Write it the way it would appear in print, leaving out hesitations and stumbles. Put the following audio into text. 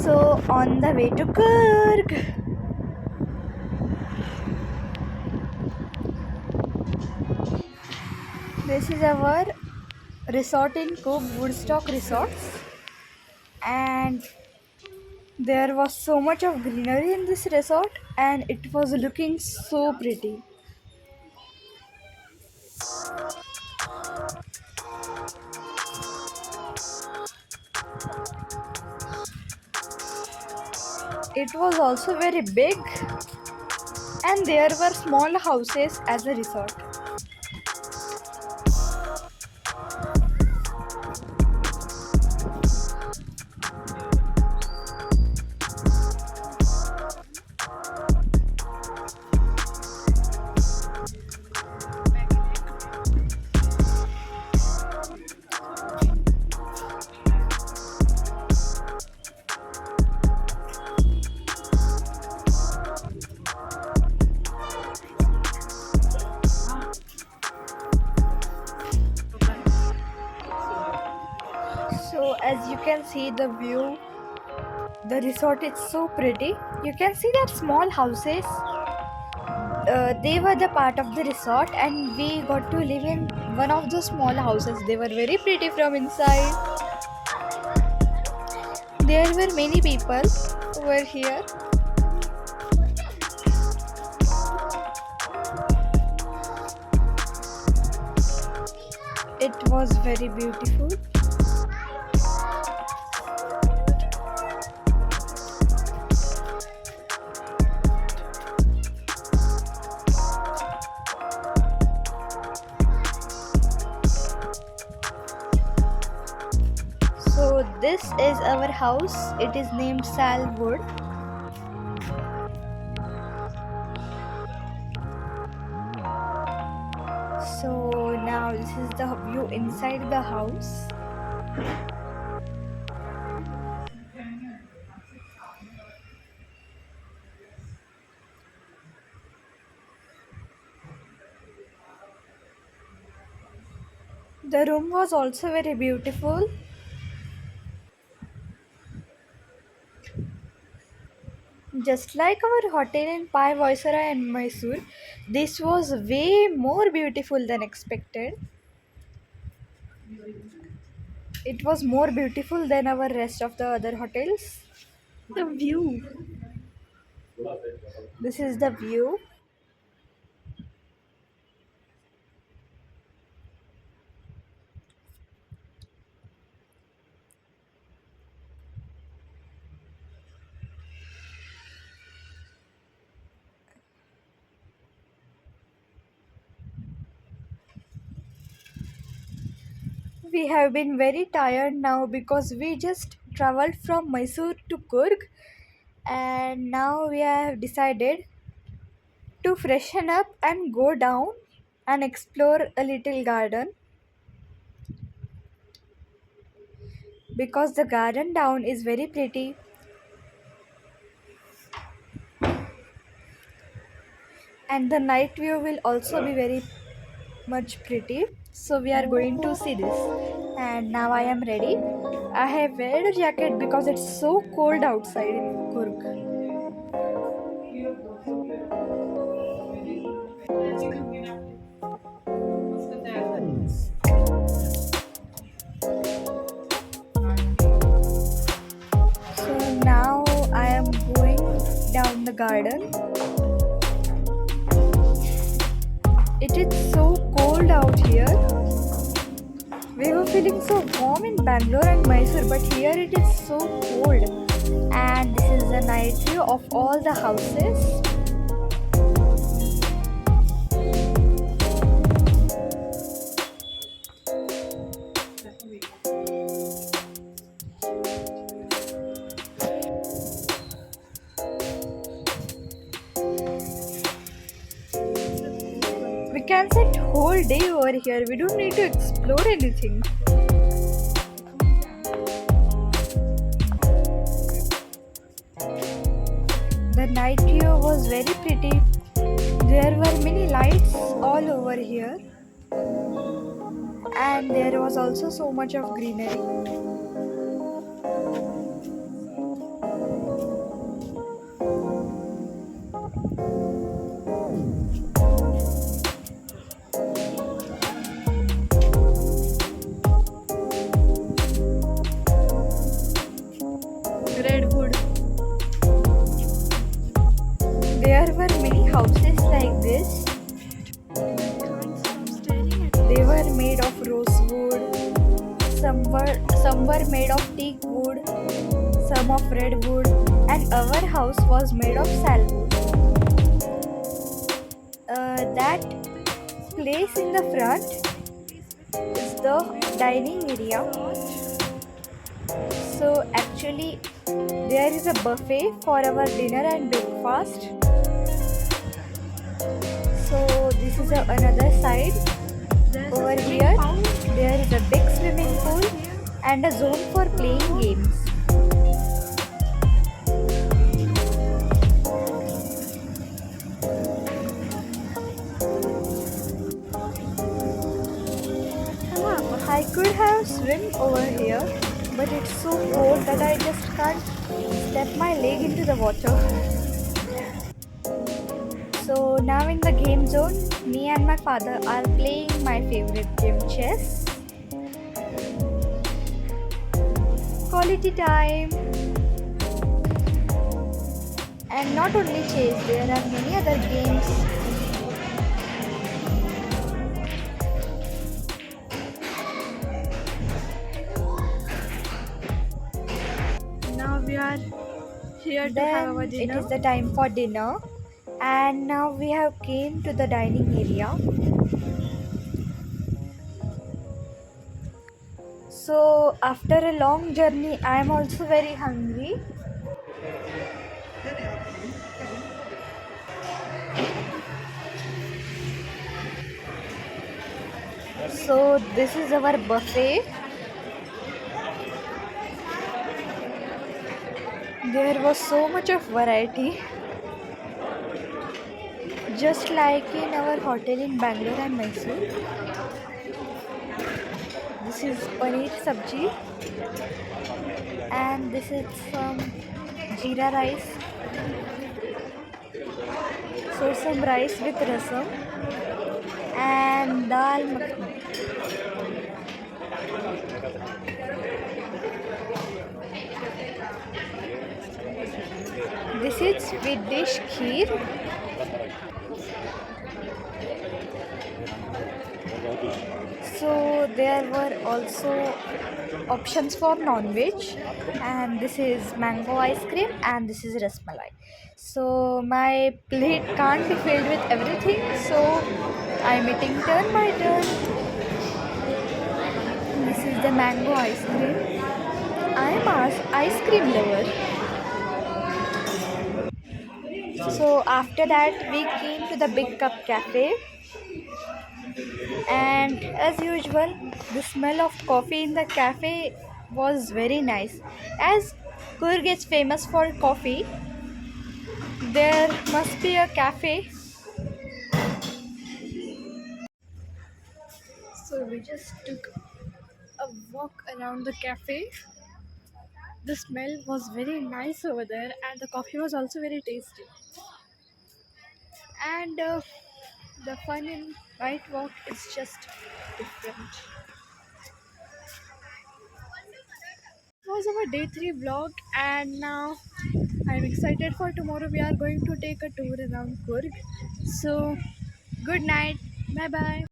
So on the way to Coorg. This is our resort in Coorg, Woodstock Resorts, and there was so much of greenery in this resort, and it was looking so pretty. It was also very big, and there were small houses as a resort. So as you can see the view, the resort is so pretty. You can see that small houses. They were the part of the resort, and we got to live in one of the small houses. They were very pretty from inside. There were many people who were here. It was very beautiful. So this is our house. It is named Salwood. So now this is the view inside the house. The room was also very beautiful. Just like our hotel in Pai Voisera and Mysore, this was way more beautiful than expected. It was more beautiful than our rest of the other hotels. The view. This is the view. We have been very tired now because we just traveled from Mysore to Coorg, and now we have decided to freshen up and go down and explore a little garden, because the garden down is very pretty, and the night view will also be very much pretty. So we are going to see this, and now I am ready. I have wear a jacket because it's so cold outside in Coorg. So now I am going down the garden. It is so cold out here. We were feeling so warm in Bangalore and Mysore, but here it is so cold. And this is the night view of all the houses. We can sit whole day over here. We don't need to explore anything. The night view was very pretty. There were many lights all over here, and there was also so much of greenery. redwood. There were many houses like this. Can't stop staring at They it. were made of rosewood. Some were made of teak wood, some of redwood, and our house was made of salwood. That place in the front is the dining area. So actually, there is a buffet for our dinner and breakfast. So this is another side. There's Over a swimming here, pool there is a big swimming pool over here. and a zone for playing games. Come on. I could have swim over here, but it's so cold that I just can't step my leg into the water. So now in the game zone, me and my father are playing my favorite game, chess. Quality time. And not only chess, there are many other games. Now we are here to have our Then it dinner. is the time for dinner, and now we have came to the dining area. So after a long journey, I am also very hungry. So this is our buffet. There was so much of variety, just like in our hotel in Bangalore and Mysore. This is paneer sabji, and this is some jeera rice. So some rice with rasam and dal makhani. This is sweet dish kheer. So there were also options for non-veg, and this is mango ice cream and this is rasmalai. So my plate can't be filled with everything, so I'm eating turn by turn. This is the mango ice cream. I am a ice cream lover. So after that we came to the Big Cup Cafe, and as usual the smell of coffee in the cafe was very nice. As Coorg is famous for coffee, there must be a cafe. So we just took a walk around the cafe. The smell was very nice over there, and the coffee was also very tasty. And the fun in night walk is just different. It was our day 3 vlog, and now I'm excited for tomorrow. We are going to take a tour around Coorg. So, good night. Bye bye.